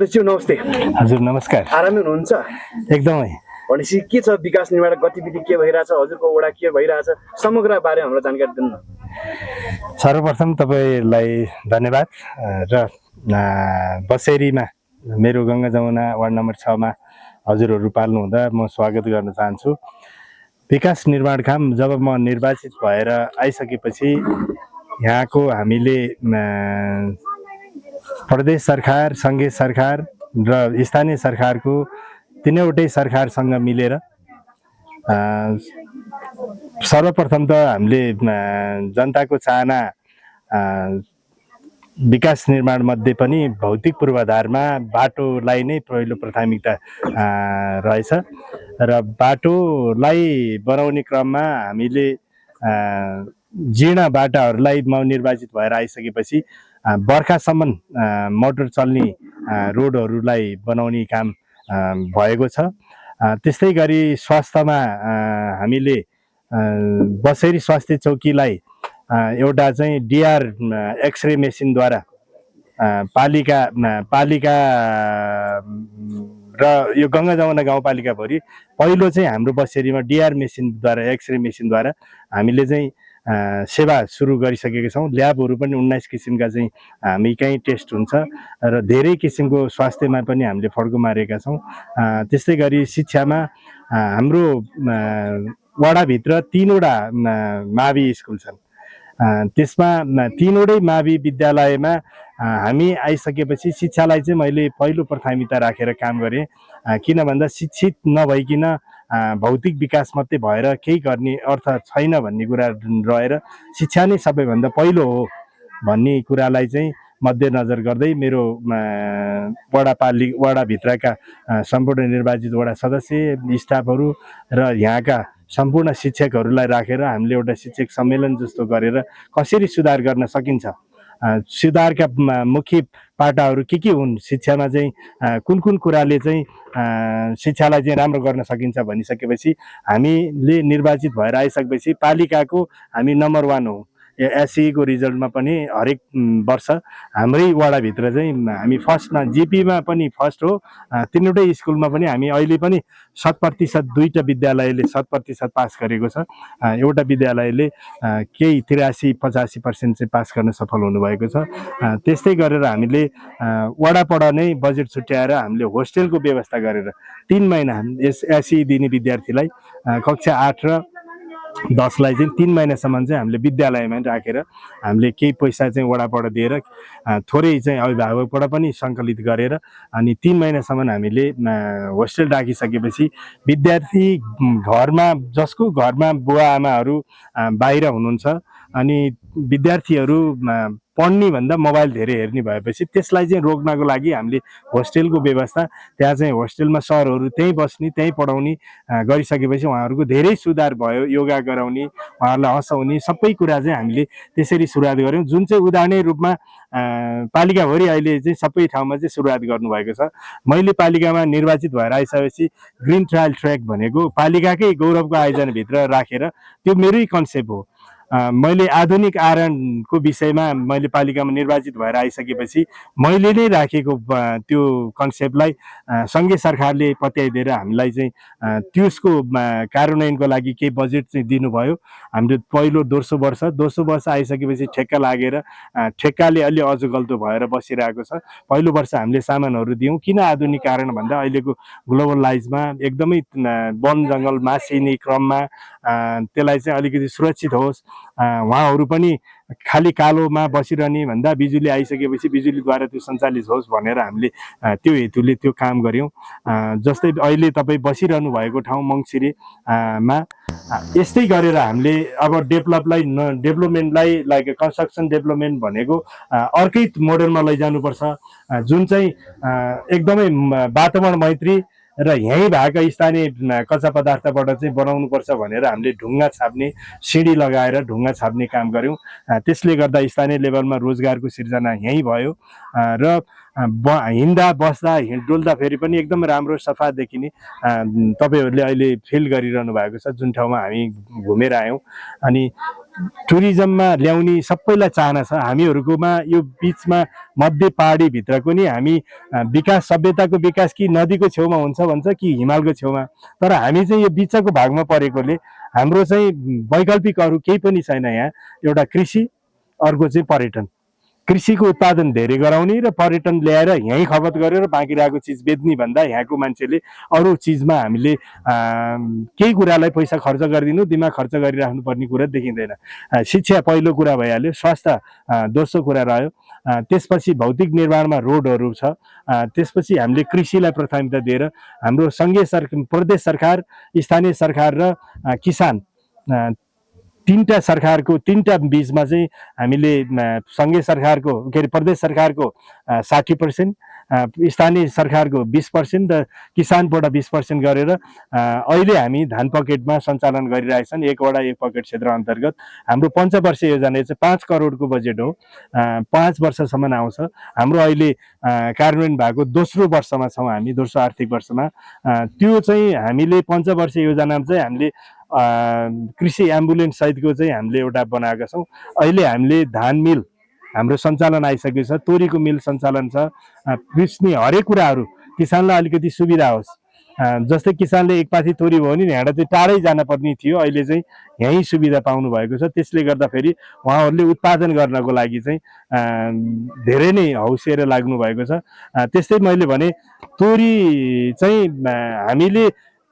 नमस्ते। हजुर नमस्कार। आरामै हुनुहुन्छ? एकदमै। भनेपछि के छ विकास निर्माण गतिविधि के भइरहेछ, हजुरको वडा के भइरहेछ, समग्र बारेमा हामीलाई जानकारी दिनु न। सर्वप्रथम तपाईलाई धन्यवाद र बसेरीमा मेरो गङ्गा जमुना वार्ड नम्बर 6 मा हजुरहरू पाल्नु हुँदा म स्वागत गर्न चाहन्छु। विकास निर्माण काम जब म निर्वाचित भएर आइसकेपछि यहाँको हामीले प्रदेश सरकार, संघीय सरकार र स्थानीय सरकारको तीनवटै सरकारसँग मिलेर सर्वप्रथम त हामीले जनताको चाहना विकास निर्माण मध्ये पनि भौतिक पूर्वाधारमा बाटोलाई नै पहिलो प्राथमिकता रहेछ र बाटोलाई बनाउने क्रममा हामीले जीर्ण बाटाहरूलाई म निर्वाचित भएर आइसकेपछि बर्खासम्म मोटर चल्ने रोडहरूलाई बनाउने काम भएको छ। त्यस्तै गरी स्वास्थ्यमा हामीले बसेरी स्वास्थ्य चौकीलाई एउटा चाहिँ डिआर एक्सरे मेसिनद्वारा पालिका र यो गङ्गा जमुना गाउँपालिकाभरि पहिलो चाहिँ हाम्रो बसेरीमा डिआर मेसिनद्वारा एक्सरे मेसिनद्वारा हामीले चाहिँ सेवा सुरु गरिसकेका छौँ। ल्याबहरू पनि 19 किसिमका चाहिँ हामीकै टेस्ट हुन्छ र धेरै किसिमको स्वास्थ्यमा पनि हामीले फड्को मारेका छौँ। त्यस्तै गरी शिक्षामा हाम्रो वडाभित्र 3वटा मावि स्कुल छन्। त्यसमा 3वटै मावि विद्यालयमा हामी आइसकेपछि शिक्षालाई चाहिँ मैले पहिलो प्राथमिकता राखेर काम गरेँ। किन भन्दा शिक्षित नभइकन भौतिक विकास मात्रै भएर केही गर्ने अर्थ छैन भन्ने कुरा रहेर शिक्षा नै सबैभन्दा पहिलो हो भन्ने कुरालाई चाहिँ मध्यनजर गर्दै मेरो वडाभित्रका सम्पूर्ण निर्वाचित वडा सदस्य, स्टाफहरू र यहाँका सम्पूर्ण शिक्षकहरूलाई राखेर हामीले एउटा शिक्षक सम्मेलन जस्तो गरेर कसरी सुधार गर्न सकिन्छ, सुधारका मुख्य पाटाहरू के हुन्, शिक्षामा चाहिँ कुन कुन कुराले चाहिँ शिक्षालाई चाहिँ राम्रो गर्न सकिन्छ भनिसकेपछि हामीले निर्वाचित भएर आइसकेपछि पालिकाको हामी नम्बर 1 हो। एससीको रिजल्टमा पनि हरेक वर्ष हाम्रै वडाभित्र चाहिँ हामी फर्स्टमा, जिपीमा पनि फर्स्ट हो। तीनवटै स्कुलमा पनि हामी अहिले पनि 100% 2टा विद्यालयले 100% पास गरेको छ। एउटा विद्यालयले केही 83-85% चाहिँ पास गर्न सफल हुनुभएको छ। त्यस्तै गरेर हामीले वडापडा नै बजेट छुट्याएर हामीले होस्टेलको व्यवस्था गरेर 3 महिना एससी दिने विद्यार्थीलाई कक्षा 8 र 10 लाई चाहिँ 3 महिनासम्म चाहिँ हामीले विद्यालयमा राखेर हामीले केही पैसा चाहिँ वडाबाट दिएर थोरै चाहिँ अभिभावकबाट पनि सङ्कलित गरेर अनि 3 महिनासम्म हामीले होस्टेल राखिसकेपछि विद्यार्थी घरमा, जसको घरमा बुवा आमाहरू बाहिर हुनुहुन्छ अनि विद्यार्थीहरू पढ्ने भन्दा मोबाइल धेरै हेर्ने भएपछि त्यसलाई चाहिँ रोक्नको लागि हामीले होस्टेलको व्यवस्था, त्यहाँ चाहिँ होस्टेलमा सरहरू त्यहीँ बस्ने, त्यहीँ पढाउने गरिसकेपछि उहाँहरूको धेरै सुधार भयो। योगा गराउने, उहाँहरूलाई हँसाउने सबै कुरा चाहिँ हामीले त्यसरी सुरुवात गऱ्यौँ, जुन चाहिँ उदाहरणीय रूपमा पालिकाभरि अहिले चाहिँ सबै ठाउँमा चाहिँ सुरुवात गर्नुभएको छ। मैले पालिकामा निर्वाचित भएर आइसकेपछि ग्रिन ट्रायल ट्र्याक भनेको पालिकाकै गौरवको आयोजनाभित्र राखेर त्यो मेरै कन्सेप्ट हो। मैले आधुनिक आरनको विषयमा मैले पालिकामा निर्वाचित भएर आइसकेपछि मैले नै राखेको त्यो कन्सेप्टलाई सङ्घीय सरकारले पत्याइदिएर हामीलाई चाहिँ त्यसको कार्यान्वयनको लागि केही बजेट चाहिँ दिनुभयो। हामीले पहिलो दोस्रो वर्ष आइसकेपछि ठेक्का लागेर ठेक्काले अलि अझ गल्तो भएर बसिरहेको छ। पहिलो वर्ष हामीले सामानहरू दियौँ। किन आधुनिकीकरण भन्दा अहिलेको ग्लोबलाइजमा एकदमै वन जङ्गल मासिने क्रममा त्यसलाई चाहिँ अलिकति सुरक्षित होस्, उहाँहरू पनि खाली कालोमा बसिरहने भन्दा बिजुली आइसकेपछि बिजुलीद्वारा त्यो सञ्चालित होस् भनेर हामीले त्यो हेतुले त्यो काम गऱ्यौँ। जस्तै अहिले तपाईँ बसिरहनु भएको ठाउँ मङ्सिरेमा यस्तै गरेर हामीले अब डेभलपमेन्टलाई लाइक कन्स्ट्रक्सन डेभलपमेन्ट भनेको अर्कै मोडलमा लैजानुपर्छ, जुन चाहिँ एकदमै वातावरण मैत्री र यहीँ भएका स्थानीय कच्चा पदार्थबाट चाहिँ बनाउनुपर्छ भनेर हामीले ढुङ्गा छाप्ने, सिँढी लगाएर ढुङ्गा छाप्ने काम गऱ्यौँ। त्यसले गर्दा स्थानीय लेभलमा रोजगारको सिर्जना यहीँ भयो र हिँड्दा बस्दा डुल्दाखेरि पनि एकदम राम्रो सफा देखिने तपाईँहरूले अहिले फिल गरिरहनु भएको छ जुन ठाउँमा हामी घुमेर आयौँ। अनि टुरिज्ममा ल्याउने सबैलाई चाहना छ। हामीहरूकोमा यो बिचमा मध्य पहाडीभित्रको नि हामी विकास सभ्यताको विकास कि नदीको छेउमा हुन्छ भन्छ कि हिमालको छेउमा, तर हामी चाहिँ यो बिचको भागमा परेकोले हाम्रो चाहिँ वैकल्पिक अरू केही पनि छैन। यहाँ एउटा कृषि, अर्को चाहिँ पर्यटन। कृषिको उत्पादन धेरै गराउने र पर्यटन ल्याएर यहीँ खपत गरेर बाँकी रहेको चिज बेच्ने भन्दा यहाँको मान्छेले अरू चिजमा हामीले केही कुरालाई पैसा खर्च गरिदिनु, दिमाग खर्च गरिराख्नु पर्ने कुरा देखिँदैन। शिक्षा पहिलो कुरा भइहाल्यो, स्वास्थ्य दोस्रो कुरा रह्यो, त्यसपछि भौतिक निर्माणमा रोडहरू छ, त्यसपछि हामीले कृषिलाई प्राथमिकता दिएर हाम्रो सङ्घीय सरकार, प्रदेश सरकार, स्थानीय सरकार र किसान तीनटा सरकारको तीनटा बीचमा चाहिँ हामीले सङ्घीय सरकारको के अरे प्रदेश सरकारको 60%, स्थानीय सरकारको 20% र किसानबाट 20% गरेर अहिले हामी धान पकेटमा सञ्चालन गरिरहेछन्। एक वडा एक पकेट क्षेत्र अन्तर्गत हाम्रो पञ्चवर्षीय योजना चाहिँ 5 करोडको बजेट हो, 5 वर्षसम्म आउँछ। हाम्रो अहिले कार्यान्वयन भएको दोस्रो वर्षमा छौँ हामी, दोस्रो आर्थिक वर्षमा। त्यो चाहिँ हामीले पञ्चवर्षीय योजनामा चाहिँ हामीले कृषि एम्बुलेन्स सहितको चाहिँ हामीले एउटा बनाएका छौँ। अहिले हामीले धान मिल हाम्रो सञ्चालन आइसकेको छ, तोरीको मिल सञ्चालन छ, पिस्ने हरेक कुराहरू किसानलाई अलिकति सुविधा होस्। जस्तै किसानले एक पाथी तोरी भयो भने यहाँ चाहिँ टाढै जान पर्ने थियो, अहिले चाहिँ यहीँ सुविधा पाउनु भएको छ। त्यसले गर्दाखेरि उहाँहरूले उत्पादन गर्नको लागि चाहिँ धेरै नै हौसिएर लाग्नु भएको छ। त्यस्तै मैले भने तोरी चाहिँ हामीले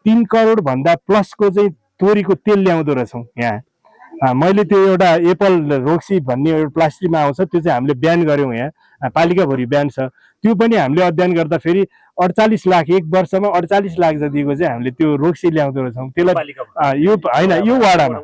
3 करोड भन्दा प्लसको चाहिँ तोरीको तेल ल्याउँदो रहेछौँ यहाँ। मैले त्यो एउटा एप्पल रोक्सी भन्ने एउटा प्लास्टिकमा आउँछ, त्यो चाहिँ हामीले बिहान गऱ्यौँ यहाँ, पालिकाभरि बिहान छ। त्यो पनि हामीले अध्ययन गर्दाखेरि 48 लाख, एक वर्षमा 48 लाख जतिको चाहिँ हामीले त्यो रोक्सी ल्याउँदो रहेछौँ। त्यसलाई यो होइन, यो वाडामा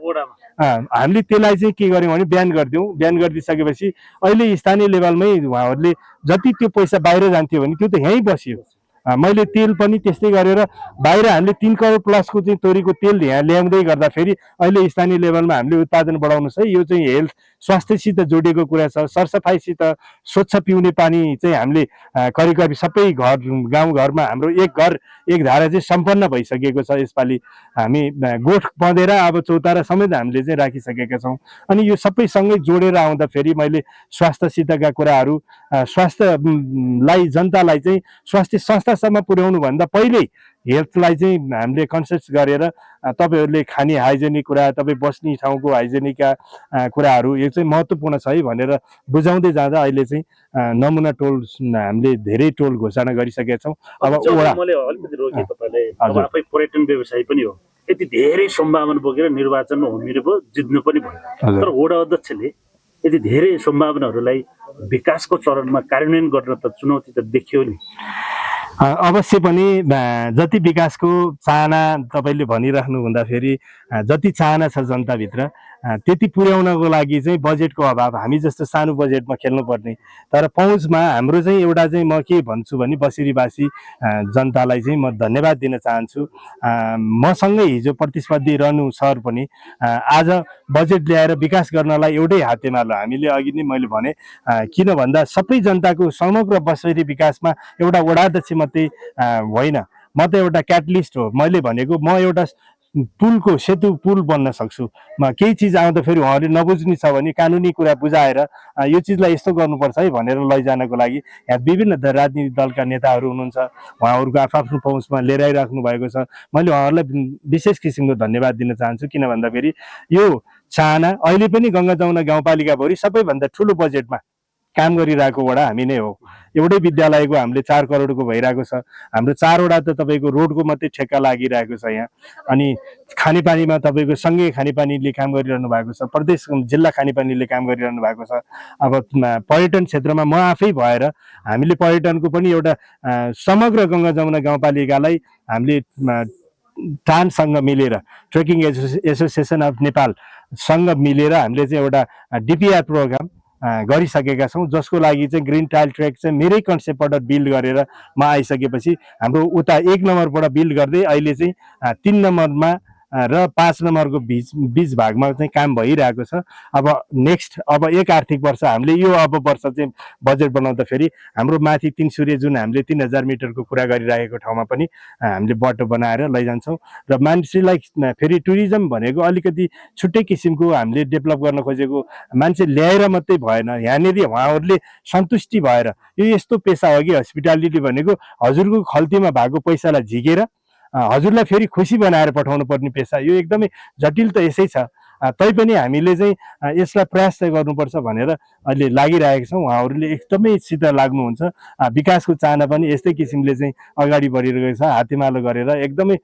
हामीले त्यसलाई चाहिँ के गर्यौँ भने बिहान गरिदिउँ। बिहान गरिदिइसकेपछि अहिले स्थानीय लेभलमै उहाँहरूले जति त्यो पैसा बाहिर जान्थ्यो भने त्यो त यहीँ बस्यो। मैले तेल पनि त्यस्तै गरेर बाहिर हामीले 3 करोड प्लसको चाहिँ तोरीको तेल यहाँ ल्याउँदै गर्दाखेरि अहिले स्थानीय लेभलमा हामीले उत्पादन बढाउनु छ। यो चाहिँ हेल्थ स्वास्थ्यसित जोडिएको कुरा छ। सरसफाइसित स्वच्छ पिउने पानी चाहिँ हामीले करिब करिब सबै घर गाउँघरमा हाम्रो एक घर एक धारा चाहिँ सम्पन्न भइसकेको छ। यसपालि हामी गोठ बँधेर अब चौतारा समेत हामीले चाहिँ राखिसकेका छौँ। अनि यो सबै सँगै जोडेर आउँदाखेरि मैले स्वास्थ्यसितका कुराहरू, स्वास्थ्यलाई जनतालाई चाहिँ स्वास्थ्य संस्थासम्म पुर्याउनु भन्दा पहिल्यै हेल्थलाई चाहिँ हामीले कन्सियस गरेर तपाईँहरूले खाने हाइजेनिक कुरा, तपाईँ बस्ने ठाउँको हाइजेनिकका कुराहरू यो चाहिँ महत्त्वपूर्ण छ है भनेर बुझाउँदै जाँदा अहिले चाहिँ नमुना टोल हामीले धेरै टोल घोषणा गरिसकेका छौँ। अब मैले अलिकति रोकेँ तपाईँले, अब आफै पर्यटन व्यवसायी पनि हो, यति धेरै सम्भावना बोकेर निर्वाचनमा उम्मेर भयो, जित्नु पनि भयो, तर वडा अध्यक्षले यति धेरै सम्भावनाहरूलाई विकासको चरणमा कार्यान्वयन गर्न त चुनौती त देखियो नि। अवश्य पनि जति विकासको चाहना तपाईँले भनिराख्नु हुँदाखेरि जति चाहना छ जनताभित्र त्यति पुर्याउनको लागि चाहिँ बजेटको अभाव, हामी जस्तो सानो बजेटमा खेल्नुपर्ने। तर पहुँचमा हाम्रो चाहिँ एउटा चाहिँ म के भन्छु भने बसिरीवासी जनतालाई चाहिँ म धन्यवाद दिन चाहन्छु। मसँगै हिजो प्रतिस्पर्धी रहनु सर पनि आज बजेट ल्याएर विकास गर्नलाई एउटै हातेमालो। हामीले अघि नै मैले भने किन भन्दा सबै जनताको समग्र बसेरी विकासमा एउटा वडाध्यक्ष मात्रै होइन, म त एउटा क्याटलिस्ट हो। मैले भनेको म एउटा पुलको सेतु पुल बन्न सक्छु। केही चिज आउँदाखेरि उहाँहरूले नबुझ्ने छ भने कानुनी कुरा बुझाएर यो चिजलाई यस्तो गर्नुपर्छ है भनेर लैजानको लागि यहाँ विभिन्न राजनीतिक दलका नेताहरू हुनुहुन्छ, उहाँहरूको आफ्नो पहुँचमा लिएर आइराख्नु भएको छ। मैले उहाँहरूलाई विशेष किसिमको धन्यवाद दिन चाहन्छु। किन भन्दाखेरि यो चाहना अहिले पनि गङ्गा जमुना गाउँपालिकाभरि सबैभन्दा ठुलो बजेटमा काम गरिरहेको वडा हामी नै हो। एउटै विद्यालयको हामीले 4 करोडको भइरहेको छ। हाम्रो 4 वडा त तपाईँको रोडको मात्रै ठेक्का लागिरहेको छ यहाँ। अनि खानेपानीमा तपाईँको सँगै खानेपानीले काम गरिरहनु भएको छ, प्रदेश जिल्ला खानेपानीले काम गरिरहनु भएको छ। अब पर्यटन क्षेत्रमा म आफै भएर हामीले पर्यटनको पनि एउटा समग्र गङ्गा जमुना गाउँपालिकालाई हामीले टानसँग मिलेर, ट्रेकिङ एसोसिएसन अफ नेपालसँग मिलेर हामीले चाहिँ एउटा डिपिआर प्रोग्राम गरिसकेका छौँ, जसको लागि चाहिँ ग्रिन टाइल ट्रेक चाहिँ मेरै कन्सेप्टबाट बिल्ड गरेर म आइसकेपछि हाम्रो उता 1 नम्बरबाट बिल्ड गर्दै अहिले चाहिँ 3 नम्बरमा र 5 नम्बरको बीच भागमा चाहिँ काम भइरहेको छ। अब नेक्स्ट अब एक आर्थिक वर्ष हामीले यो अब वर्ष चाहिँ बजेट बनाउँदाखेरि हाम्रो माथि 3 सूर्य जुन हामीले 3000 मिटरको कुरा गरिरहेको ठाउँमा पनि हामीले बाटो बनाएर लैजान्छौँ र मान्छेलाई फेरि टुरिज्म भनेको अलिकति छुट्टै किसिमको हामीले डेभलप गर्न खोजेको, मान्छे ल्याएर मात्रै भएन, यहाँनिर उहाँहरूले सन्तुष्टि भएर यो यस्तो पेसा हो कि हस्पिटालिटी भनेको हजुरको खल्तीमा भएको पैसालाई झिकेर हजुरलाई फेरि खुसी बनाएर पठाउनु पर्ने पेसा, यो एकदमै जटिल त यसै छ। तैपनि हामीले चाहिँ यसलाई प्रयास चाहिँ गर्नुपर्छ भनेर अहिले लागिरहेका छौँ। उहाँहरूले एकदमै सित लाग्नुहुन्छ। विकासको चाहना पनि यस्तै किसिमले चाहिँ अगाडि बढिरहेको छ, हातेमालो गरेर एकदमै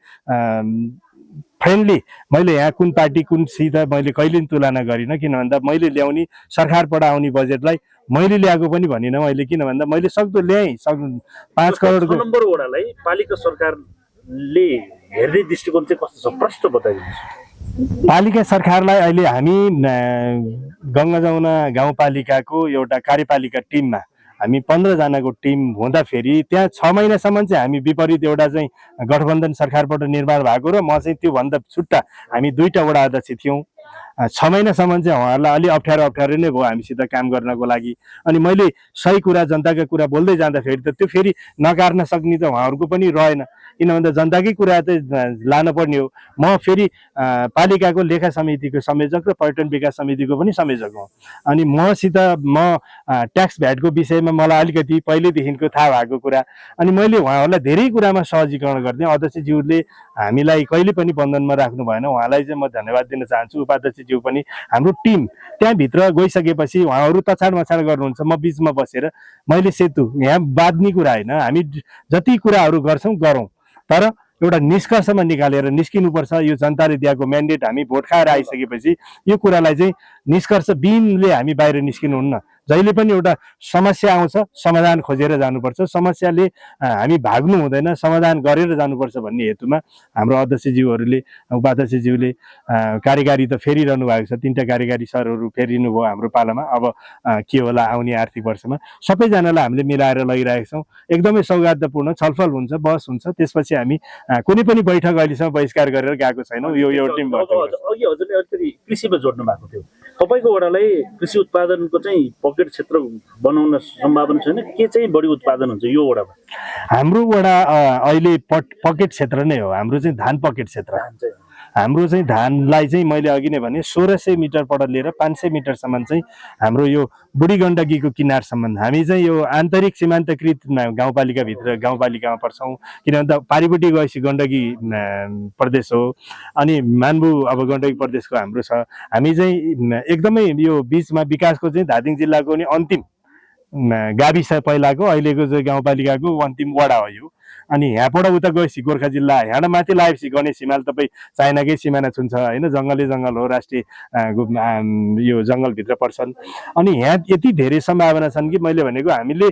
फ्रेन्डली। मैले यहाँ कुन पार्टी कुनसित मैले कहिले पनि तुलना गरिनँ, किन भन्दा मैले ल्याउने सरकारबाट आउने बजेटलाई मैले ल्याएको पनि भनिनँ मैले, किन भन्दा मैले सक्दो ल्याएँ। 5 करोडको 6 नम्बर वडालाई पालिका सरकारले हेर्ने दृष्टिकोण चाहिँ कस्तो छ प्रष्ट बताइदिनुहोस्। पालिका सरकारलाई अहिले हामी गङ्गा जमुना गाउँपालिकाको एउटा कार्यपालिका टिममा हामी 15 जनाको टिम हुँदाखेरि त्यहाँ 6 महिनासम्म चाहिँ हामी विपरीत एउटा चाहिँ गठबन्धन सरकारबाट निर्माण भएको र म चाहिँ त्योभन्दा छुट्टा हामी 2टा वडा अध्यक्ष थियौँ। 6 महिनासम्म चाहिँ उहाँहरूलाई अलि अप्ठ्यारो नै भयो हामीसित काम गर्नको लागि। अनि मैले सही कुरा जनताका कुरा बोल्दै जाँदाखेरि त त्यो फेरि नकार्न सक्ने त उहाँहरूको पनि रहेन, किन भन्दा जनताकै कुरा चाहिँ लान पर्ने हो। म फेरि पालिकाको लेखा समितिको संयोजक र पर्यटन विकास समितिको पनि संयोजक हुँ। अनि म ट्याक्स भ्याटको विषयमा मलाई अलिकति पहिल्यैदेखिको थाहा भएको कुरा, अनि मैले उहाँहरूलाई धेरै कुरामा सहजीकरण गर्थेँ। अध्यक्षज्यूले हामीलाई कहिले पनि बन्धनमा राख्नु भएन, उहाँलाई चाहिँ म धन्यवाद दिन चाहन्छु। उपाध्यक्षज्यू पनि हाम्रो टिम त्यहाँभित्र गइसकेपछि उहाँहरू तछाड मछाड गर्नुहुन्छ, म बिचमा बसेर मैले सेतु यहाँ बाँध्ने कुरा होइन, हामी जति कुराहरू गर्छौँ गरौँ, तर एउटा निष्कर्षमा निकालेर निस्किनुपर्छ। यो जनताले दिएको म्यान्डेट हामी भोट खाएर आइसकेपछि यो कुरालाई चाहिँ निष्कर्ष बिनले हामी बाहिर निस्किनुहुन्न। जहिले पनि एउटा समस्या आउँछ, समाधान खोजेर जानुपर्छ, समस्याले हामी भाग्नु हुँदैन, समाधान गरेर जानुपर्छ भन्ने हेतुमा हाम्रो अध्यक्षज्यूहरूले उपाध्यक्षज्यूले कार्यकारी त फेरिरहनु भएको छ। 3टा कार्यकारी सरहरू फेरिनु भयो हाम्रो पालामा। अब के होला आउने आर्थिक वर्षमा सबैजनालाई हामीले मिलाएर लगिरहेका छौँ। एकदमै सौहार्दपूर्ण छलफल हुन्छ, बहस हुन्छ, त्यसपछि हामी कुनै पनि बैठक अहिलेसम्म बहिष्कार गरेर गएको छैनौँ। यो टिम अघि हजुरले अलिकति कृषिमा जोड्नु भएको थियो, तपाईँको वडालाई कृषि उत्पादनको चाहिँ पकेट क्षेत्र बनाउन सम्भावना छैन के चाहिँ बढी उत्पादन हुन्छ यो वडामा? हाम्रो वडा अहिले पकेट क्षेत्र नै हो, हाम्रो चाहिँ धान पकेट क्षेत्र। हाम्रो चाहिँ धानलाई चाहिँ मैले अघि नै भने 1600 मिटरबाट लिएर 500 मिटरसम्म चाहिँ हाम्रो यो बुढी गण्डकीको किनारसम्म हामी चाहिँ यो आन्तरिक सीमान्तकृत गाउँपालिकाभित्र गाउँपालिकामा पर्छौँ, किन भन्दा पारिपट्टि गएपछि गण्डकी प्रदेश हो, अनि मानबु अब गण्डकी प्रदेशको हाम्रो छ। हामी चाहिँ एकदमै यो बिचमा विकासको चाहिँ धादिङ जिल्लाको नि अन्तिम गाविस पहिलाको अहिलेको चाहिँ गाउँपालिकाको अन्तिम वडा हो यो। अनि यहाँबाट उता गएपछि गोर्खा जिल्ला, यहाँ माथि लागेपछि गणेश हिमाल तपाईँ चाइनाकै सिमाना छुन्छ होइन, जङ्गलै जङ्गल हो, राष्ट्रिय यो जङ्गलभित्र पर्छन्। अनि यहाँ यति धेरै सम्भावना छन् कि मैले भनेको हामीले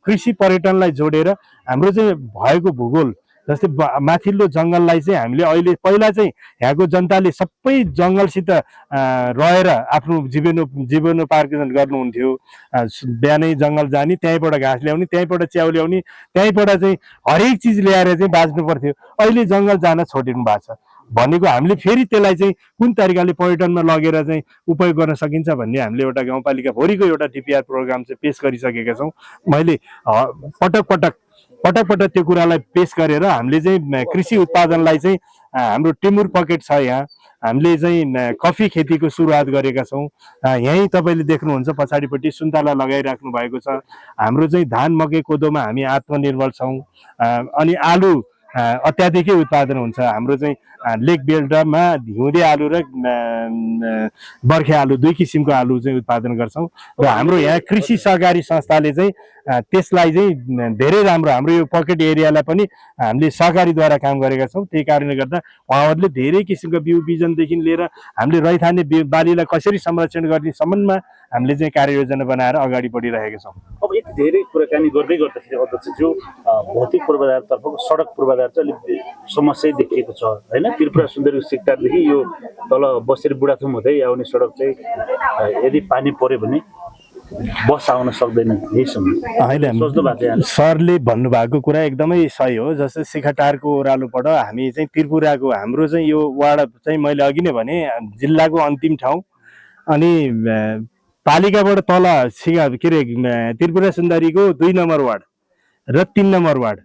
कृषि पर्यटनलाई जोडेर हाम्रो चाहिँ भएको भूगोल जस्तै माथिल्लो जङ्गललाई चाहिँ हामीले अहिले पहिला चाहिँ यहाँको जनताले सबै जङ्गलसित रहेर आफ्नो जीवनोपार्जन गर्नुहुन्थ्यो। बिहानै जङ्गल जाने, त्यहीँबाट घाँस ल्याउने, त्यहीँबाट च्याउ ल्याउने, त्यहीँबाट चाहिँ हरेक चिज ल्याएर चाहिँ बाँच्नु पर्थ्यो। अहिले जङ्गल जान छोडिनु भएको छ भनेको हामीले फेरि त्यसलाई चाहिँ कुन तरिकाले पर्यटनमा लगेर चाहिँ उपयोग गर्न सकिन्छ भन्ने हामीले एउटा गाउँपालिका भोरिको एउटा डिपिआर प्रोग्राम चाहिँ पेश गरिसकेका छौँ। मैले पटक त्यो कुरालाई पेश गरेर हामीले चाहिँ कृषि उत्पादनलाई चाहिँ हाम्रो टिमुर पकेट छ, यहाँ हामीले चाहिँ कफी खेतीको सुरुवात गरेका छौँ। यहीँ तपाईँले देख्नुहुन्छ पछाडिपट्टि सुन्तला लगाइराख्नु भएको छ। हाम्रो चाहिँ धान मकै कोदोमा हामी आत्मनिर्भर छौँ। अनि आलु अत्याधिकै उत्पादन हुन्छ। हाम्रो चाहिँ लेक बेल्टमा हिउँदे आलु र बर्खे आलु 2 किसिमको आलु चाहिँ उत्पादन गर्छौँ र हाम्रो यहाँ कृषि सहकारी संस्थाले चाहिँ त्यसलाई चाहिँ धेरै राम्रो हाम्रो यो पकेट एरियालाई पनि हामीले सहकारीद्वारा काम गरेका छौँ। त्यही कारणले गर्दा उहाँहरूले धेरै किसिमको बिउ बिजनदेखि लिएर हामीले रैथाने बालीलाई कसरी संरक्षण गर्ने सम्बन्धमा हामीले चाहिँ कार्ययोजना बनाएर अगाडि बढिरहेका छौँ। अब यति धेरै कुराकानी गर्दै गर्दाखेरि अध्यक्षज्यू भौतिक पूर्वाधारतर्फको सडक पूर्वाधार चाहिँ अलिक समस्या देखिएको छ होइन। त्रिपुरा सुन्दरी सिक्टारदेखि यो तल बसेर बुढाथुम हुँदै आउने सडक चाहिँ यदि पानी पर्यो भने बस आउन सक्दैन यहीसम्म होइन सोच्नु भएको थियो सरले भन्नुभएको कुरा एकदमै सही हो। जस्तै शिखाटारको ओह्रालोबाट हामी चाहिँ त्रिपुराको हाम्रो चाहिँ यो वार्ड चाहिँ मैले अघि नै भने जिल्लाको अन्तिम ठाउँ अनि पालिकाबाट तल के अरे त्रिपुरा सुन्दरीको 2 नम्बर वार्ड र 3 नम्बर वार्ड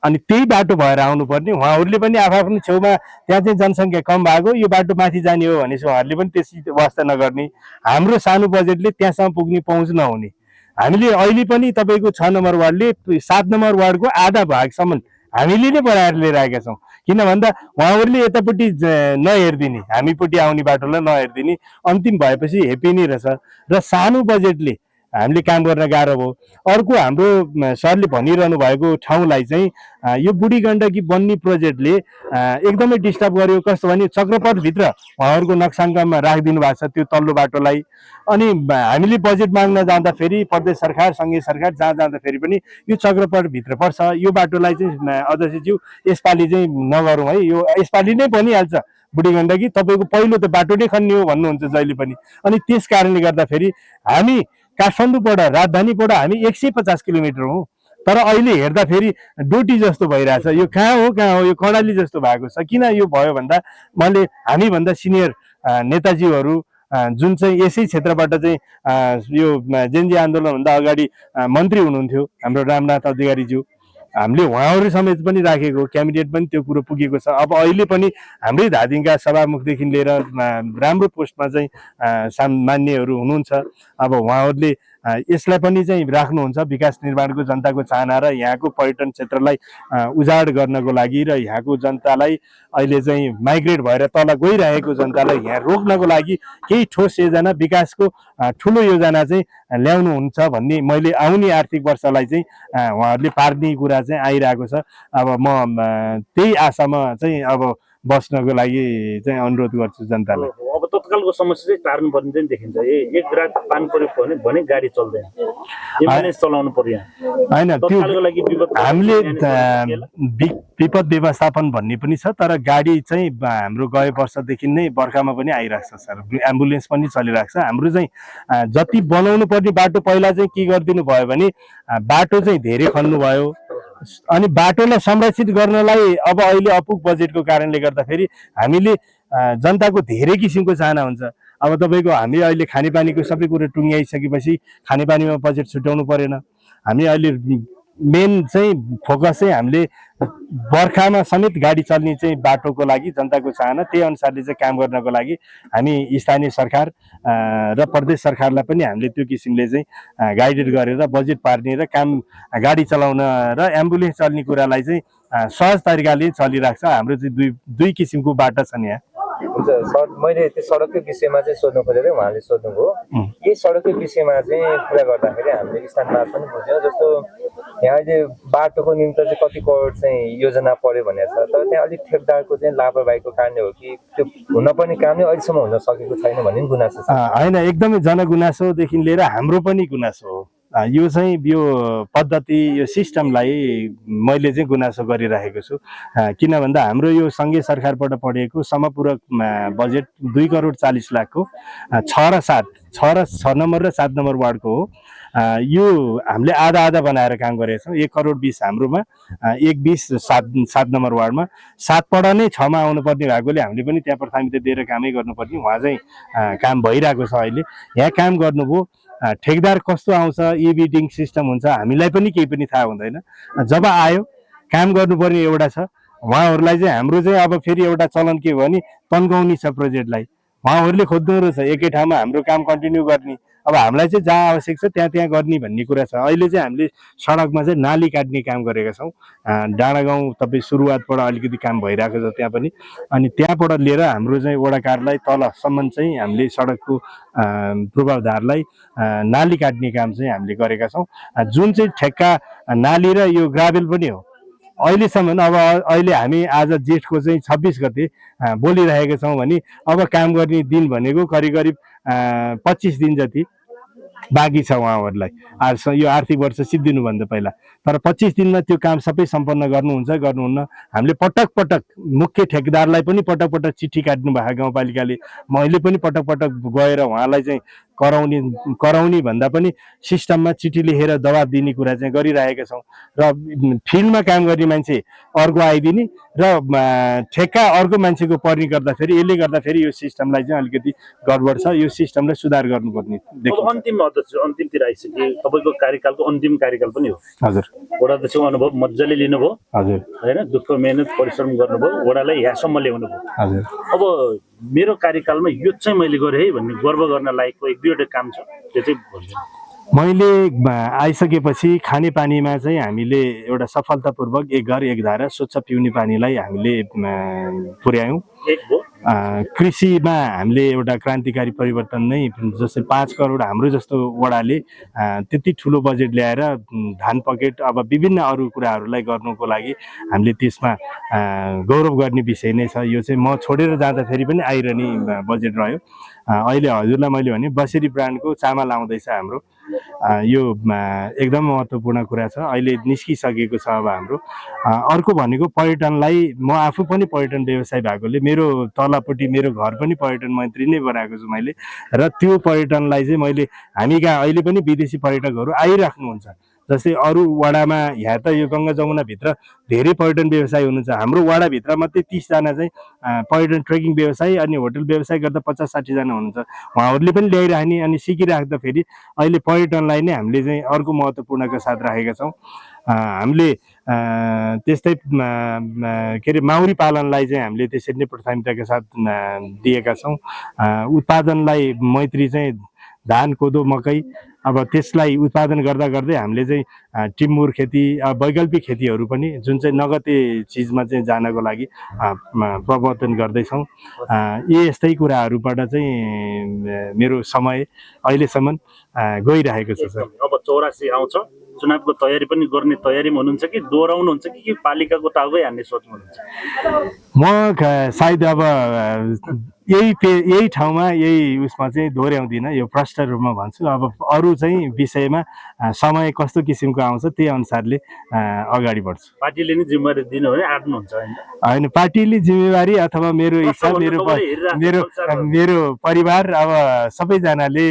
अनि त्यही बाटो भएर आउनुपर्ने। उहाँहरूले पनि आफ्नो छेउमा त्यहाँ चाहिँ जनसङ्ख्या कम भएको यो बाटो माथि जाने हो भनेपछि उहाँहरूले पनि त्यसरी वास्ता नगर्ने। हाम्रो सानो बजेटले त्यहाँसम्म पुग्ने पहुँच नहुने। हामीले अहिले पनि तपाईँको 6 नम्बर वार्डले 7 नम्बर वार्डको आधा भागसम्म हामीले नै बनाएर लिएर आएका छौँ। किन भन्दा उहाँहरूले यतापट्टि नहेरिदिने, हामीपट्टि आउने बाटोलाई नहेरिदिने, अन्तिम भएपछि हेपिने रहेछ र सानो बजेटले हामीले काम गर्न गाह्रो भयो। अर्को हाम्रो सरले भनिरहनु भएको ठाउँलाई चाहिँ यो बुढी गण्डकी बन्ने प्रोजेक्टले एकदमै डिस्टर्ब गर्यो। कस्तो भने चक्रपथभित्र उहाँहरूको नक्साङ्कामा राखिदिनु भएको छ त्यो तल्लो बाटोलाई। अनि हामीले बजेट माग्न जाँदाखेरि प्रदेश सरकार सङ्घीय सरकार जहाँ जाँदाखेरि पनि यो चक्रपथभित्र पर्छ, यो बाटोलाई चाहिँ अध्यक्षज्यू यसपालि चाहिँ नगरौँ है, यो यसपालि नै भनिहाल्छ बुढी गण्डकी तपाईँको पहिलो त बाटो नै खन्ने हो भन्नुहुन्छ जहिले पनि। अनि त्यस कारणले गर्दाखेरि हामी काठमाडौँबाट राजधानीबाट हामी 150 किलोमिटर हौँ, तर अहिले हेर्दाखेरि डोटी जस्तो भइरहेछ। यो कहाँ हो यो कर्णाली जस्तो भएको छ। किन यो भयो भन्दा मैले हामीभन्दा सिनियर नेताजीहरू जुन चाहिँ यसै क्षेत्रबाट चाहिँ यो जेनजी आन्दोलनभन्दा अगाडि मन्त्री हुनुहुन्थ्यो हाम्रो रामनाथ अधिकारीज्यू, हामीले उहाँहरू समेत पनि राखेको, क्याबिनेट पनि त्यो कुरो पुगेको छ। अब अहिले पनि हाम्रै धादिङका सभामुखदेखि लिएर राम्रो पोस्टमा चाहिँ मान्यहरू हुनुहुन्छ। अब उहाँहरूले यसलाई पनि चाहिँ राख्नुहुन्छ विकास निर्माणको जनताको चाहना र यहाँको पर्यटन क्षेत्रलाई उजाड गर्नको लागि र यहाँको जनतालाई अहिले चाहिँ माइग्रेट भएर तल गइरहेको जनतालाई यहाँ रोक्नको लागि केही ठोस योजना विकासको ठुलो योजना चाहिँ ल्याउनुहुन्छ भन्ने मैले आउने आर्थिक वर्षलाई चाहिँ उहाँहरूले पार्ने कुरा चाहिँ आइरहेको छ। अब म त्यही आशामा चाहिँ अब बस्नको लागि चाहिँ अनुरोध गर्छु जनतालाई। अब तत्कालको समस्या चाहिँ टार्नु पर्ने चाहिँ देखिन्छ। एक रात पानी पर्यो भने गाडी चल्दैन, एम्बुलेन्स चलाउनु पर्यो होइन। त्यो हामीले हामीले विपद व्यवस्थापन भन्ने पनि छ, तर गाडी चाहिँ हाम्रो गए वर्षदेखि नै बर्खामा पनि आइरहेको छ सर, एम्बुलेन्स पनि चलिरहेको छ। हाम्रो चाहिँ जति बनाउनु पर्ने बाटो पहिला चाहिँ के गरिदिनु भयो भने बाटो चाहिँ धेरै खन्नु भयो अनि बाटोलाई संरक्षित गर्नलाई अब अहिले अपुग बजेटको कारणले गर्दाखेरि हामीले जनताको धेरै किसिमको चाहना हुन्छ। अब तपाईँको हामी अहिले खानेपानीको सबै कुरो टुङ्ग्याइसकेपछि खानेपानीमा बजेट छुट्याउनु परेन। हामी अहिले मेन चाहिँ फोकस चाहिँ हामीले बर्खामा समेत गाडी चल्ने चाहिँ बाटोको लागि जनताको चाहना, त्यही अनुसारले चाहिँ काम गर्नको लागि हामी स्थानीय सरकार र प्रदेश सरकारलाई पनि हामीले त्यो किसिमले चाहिँ गाइडेड गरेर बजेट पार्ने र काम गाडी चलाउन र एम्बुलेन्स चल्ने कुरालाई चाहिँ सहज तरिकाले चलिरहेको छ। हाम्रो चाहिँ दुई किसिमको बाटो छन् यहाँ। हुन्छ सर, मैले त्यो सडककै विषयमा चाहिँ सोध्नु खोजेको उहाँले सोध्नुभयो। यही सडककै विषयमा चाहिँ कुरा गर्दाखेरि हामीले स्थानमा पनि बुझ्यौँ। जस्तो यहाँ अहिले बाटोको निम्ति चाहिँ कति करोड चाहिँ योजना पर्यो भनेको छ, तर त्यहाँ अलिक ठेकदारको चाहिँ लापरवाहीको कारणले हो कि त्यो हुनपर्ने काम नै अहिलेसम्म हुन सकेको छैन भन्ने गुनासो छ। होइन, एकदमै जनगुनासोदेखि लिएर हाम्रो पनि गुनासो हो। यो चाहिँ यो पद्धति यो सिस्टमलाई मैले चाहिँ गुनासो गरिरहेको छु। किन भन्दा हाम्रो यो सङ्घीय सरकारबाट पढेको समपूरक बजेट 2 करोड 40 लाखको 6 नम्बर र 7 नम्बर वार्डको हो। यो हामीले आधा आधा बनाएर काम गरेका छौँ। 1 करोड 20 हाम्रोमा, 1-20 7 नम्बर वार्डमा, 7 नै 6 मा आउनुपर्ने भएकोले हामीले पनि त्यहाँ प्राथमिकता दिएर कामै गर्नुपर्ने। उहाँ चाहिँ काम भइरहेको छ। अहिले यहाँ काम गर्नुभयो। ठेकदार कस्तो आउँछ, ई बिडिङ सिस्टम हुन्छ, हामीलाई पनि केही पनि थाहा हुँदैन। जब आयो काम गर्नुपर्ने एउटा छ। उहाँहरूलाई चाहिँ हाम्रो चाहिँ अब फेरि एउटा चलन के हो भने तन्काउने छ प्रोजेक्टलाई। उहाँहरूले खोज्दो रहेछ एकै ठाउँमा हाम्रो काम कन्टिन्यू गर्ने। अब हामीलाई चाहिँ जहाँ आवश्यक छ त्यहाँ गर्ने भन्ने कुरा छ। अहिले चाहिँ हामीले सडकमा चाहिँ नाली काट्ने काम गरेका छौँ। डाँडागाउँ तपाईँ सुरुवातबाट अलिकति काम भइरहेको छ त्यहाँ पनि। अनि त्यहाँबाट लिएर हाम्रो चाहिँ वडा कार्यालय तलसम्म चाहिँ हामीले सडकको पूर्वाधारलाई नाली काट्ने काम चाहिँ हामीले गरेका छौँ। जुन चाहिँ ठेक्का नाली र यो ग्राभेल पनि हो अहिलेसम्म। अब अहिले हामी आज जेठको चाहिँ 26 गते बोलिरहेका छौँ भने अब काम गर्ने दिन भनेको करिब 25 दिन जति बाँकी छ उहाँहरूलाई यो आर्थिक वर्ष सिद्धिनुभन्दा पहिला। तर 25 दिनमा त्यो काम सबै सम्पन्न गर्नुहुन्छ गर्नुहुन्न। हामीले पटक पटक मुख्य ठेकेदारलाई पनि पटक पटक चिठी काट्नु भएको गाउँपालिकाले, मैले पनि पटक पटक गएर उहाँलाई चाहिँ कराउने भन्दा पनि सिस्टममा चिठी लेखेर दबाब दिने कुरा चाहिँ गरिरहेका छौँ। र फिल्डमा काम गर्ने मान्छे अर्को आइदिने र ठेक्का अर्को मान्छेको पर्ने गर्दाखेरि यसले गर्दाखेरि यो सिस्टमलाई चाहिँ अलिकति गडबड छ। यो सिस्टमलाई सुधार गर्नुपर्ने देखिन्छ। अन्तिम अध्यक्ष अन्तिमतिर आइसके तपाईँको कार्यकालको अन्तिम कार्यकाल पनि हो। हजुर, वडा अध्यक्षको अनुभव मजाले लिनुभयो हजुर होइन, दुःख मेहनत परिश्रम गर्नुभयो, वडालाई यहाँसम्म ल्याउनु भयो। हजुर। अब मेरो कार्यकालमा यो चाहिँ मैले गरेँ है भन्ने गर्व गर्न लायकको 1-2वटा काम छ, त्यो चाहिँ भनिदिनु। मैले आइसकेपछि खानेपानीमा चाहिँ हामीले एउटा सफलतापूर्वक एक घर एक धारा स्वच्छ पिउने पानीलाई हामीले पुर्यायौँ। कृषिमा हामीले एउटा क्रान्तिकारी परिवर्तन नै, जस्तै 5 करोड हाम्रो जस्तो वडाले त्यति ठुलो बजेट ल्याएर धान पकेट अब विभिन्न अरू कुराहरूलाई गर्नुको लागि हामीले त्यसमा गौरव गर्ने विषय नै छ। यो चाहिँ म छोडेर जाँदाखेरि पनि आइरहने बजेट रह्यो। अहिले हजुरलाई मैले भने बसेरी ब्रान्डको चामल आउँदैछ हाम्रो, यो एकदम महत्त्वपूर्ण कुरा छ। अहिले निस्किसकेको छ अब हाम्रो। अर्को भनेको पर्यटनलाई, म आफू पनि पर्यटन व्यवसाय भएकोले मेरो तलपट्टि मेरो घर पनि पर्यटन मन्त्री नै बनाएको छु मैले। र त्यो पर्यटनलाई चाहिँ मैले, हामी कहाँ अहिले पनि विदेशी पर्यटकहरू आइराख्नुहुन्छ। जस्तै अरू वडामा यहाँ त यो गङ्गा जमुनाभित्र धेरै पर्यटन व्यवसाय हुनुहुन्छ, हाम्रो वडाभित्र मात्रै 30 जना चाहिँ पर्यटन ट्रेकिङ व्यवसाय अनि होटल व्यवसाय गर्दा 50-60 जना हुनुहुन्छ। उहाँहरूले पनि ल्याइराख्ने अनि सिकिराख्दाखेरि अहिले पर्यटनलाई नै हामीले चाहिँ अर्को महत्त्वपूर्णका साथ राखेका छौँ। हामीले त्यस्तै के अरे माउरी पालनलाई चाहिँ हामीले त्यसरी नै प्राथमिकताका साथ दिएका छौँ। उत्पादनलाई मैत्री चाहिँ धान कोदो मकै, अब त्यसलाई उत्पादन गर्दा गर्दै हामीले चाहिँ टिम्बुर खेती, वैकल्पिक खेतीहरू पनि जुन चाहिँ नगदे चिजमा चाहिँ जानको लागि प्रवर्तन गर्दैछौँ। यस्तै कुराहरूबाट चाहिँ मेरो समय अहिलेसम्म गइरहेको छ सर। अब 84 आउँछ, चुनावको तयारी पनि गर्ने तयारीमा हुनुहुन्छ कि दोहोऱ्याउनुहुन्छ कि पालिकाको टाउकै हान्ने सोचमा हुनुहुन्छ? म सायद अब यही ठाउँमा यही उसमा चाहिँ दोहोऱ्याउँदिनँ, यो प्रष्ट रूपमा भन्छु। अब अरू चाहिँ विषयमा समय कस्तो किसिमको आउँछ त्यही अनुसारले अगाडि बढ्छु। पार्टीले नै जिम्मेवारी दिनु भने आट्नुहुन्छ होइन, पार्टीले जिम्मेवारी अथवा मेरो इच्छा, मेरो परिवार, अब सबैजनाले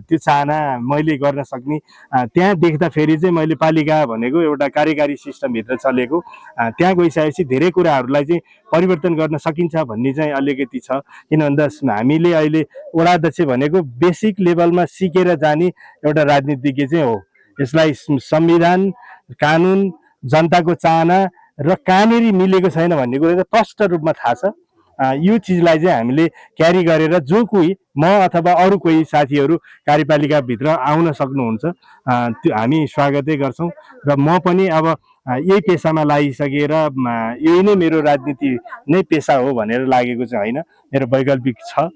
त्यो चाहना मैले गर्न सक्ने, त्यहाँ देख्दाखेरि चाहिँ मैले पालिका भनेको एउटा कार्यकारी सिस्टमभित्र चलेको, त्यहाँ गइसकेपछि धेरै कुराहरूलाई चाहिँ परिवर्तन गर्न सकिन्छ भन्ने चाहिँ अलिकति छ। किन भन्दा हामीले अहिले वडा अध्यक्ष भनेको बेसिक लेभलमा सिकेर जाने एउटा राजनीतिज्ञ चाहिँ हो। यसलाई संविधान, कानुन, जनताको चाहना र कहाँनिर मिलेको छैन भन्ने कुरा चाहिँ स्पष्ट रूपमा थाहा छ। यो चिजलाई चाहिँ हामीले क्यारी गरेर जो कोही म अथवा अरू कोही साथीहरू कार्यपालिकाभित्र आउन सक्नुहुन्छ त्यो हामी स्वागतै गर्छौँ। र म पनि अब यही पेसामा लागिसकेर यही नै मेरो राजनीति नै पेसा हो भनेर लागेको चाहिँ होइन, मेरो वैकल्पिक छ।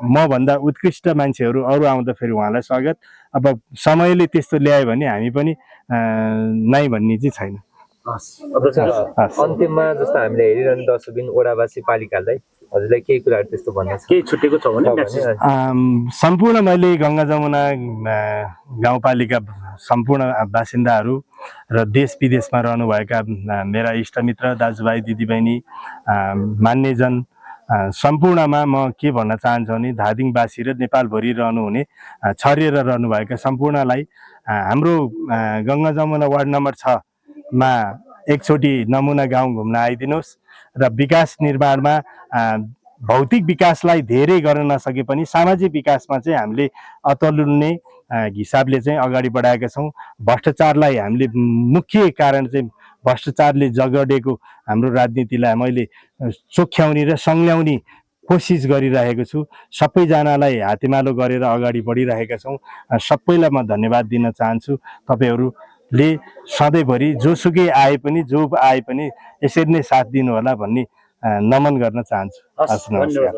मभन्दा उत्कृष्ट मान्छेहरू अरू आउँदा फेरि उहाँलाई स्वागत। अब समयले त्यस्तो ल्यायो भने हामी पनि नै भन्ने चाहिँ छैन। अन्तिममा जस्तो हामीले हेरिरहने दर्शकबिन वडावासी पालिकालाई हजुरलाई केही कुराहरू त्यस्तो भन्न छ? केही छुटेको छ भने सम्पूर्ण मैले गङ्गा जमुना गाउँपालिका सम्पूर्ण बासिन्दाहरू र देश विदेशमा रहनुभएका मेरा इष्टमित्र दाजुभाइ दिदीबहिनी मान्यजन सम्पूर्णमा म के भन्न चाहन्छु भने धादिङवासी र नेपालभरि रहनुहुने छरिएर रहनुभएका सम्पूर्णलाई हाम्रो गङ्गा जमुना वार्ड नम्बर 6 मा एकचोटि नमुना गाउँ घुम्न आइदिनुहोस् र विकास निर्माणमा भौतिक विकासलाई धेरै गर्न नसके पनि सामाजिक विकासमा चाहिँ हामीले अतुलनीय हिसाबले चाहिँ अगाडि बढाएका छौँ। भ्रष्टाचारलाई हामीले मुख्य कारण चाहिँ भ्रष्टाचारले जगडेको हाम्रो राजनीतिलाई मैले चोख्याउने र सङ्ल्याउने कोसिस गरिरहेको छु। सबैजनालाई हातेमालो गरेर अगाडि बढिरहेका छौँ। सबैलाई म धन्यवाद दिन चाहन्छु। तपाईँहरूले सधैँभरि जोसुकै आए पनि जो आए पनि यसरी नै साथ दिनु होला भन्ने नमन गर्न चाहन्छु। हस्, नमस्कार।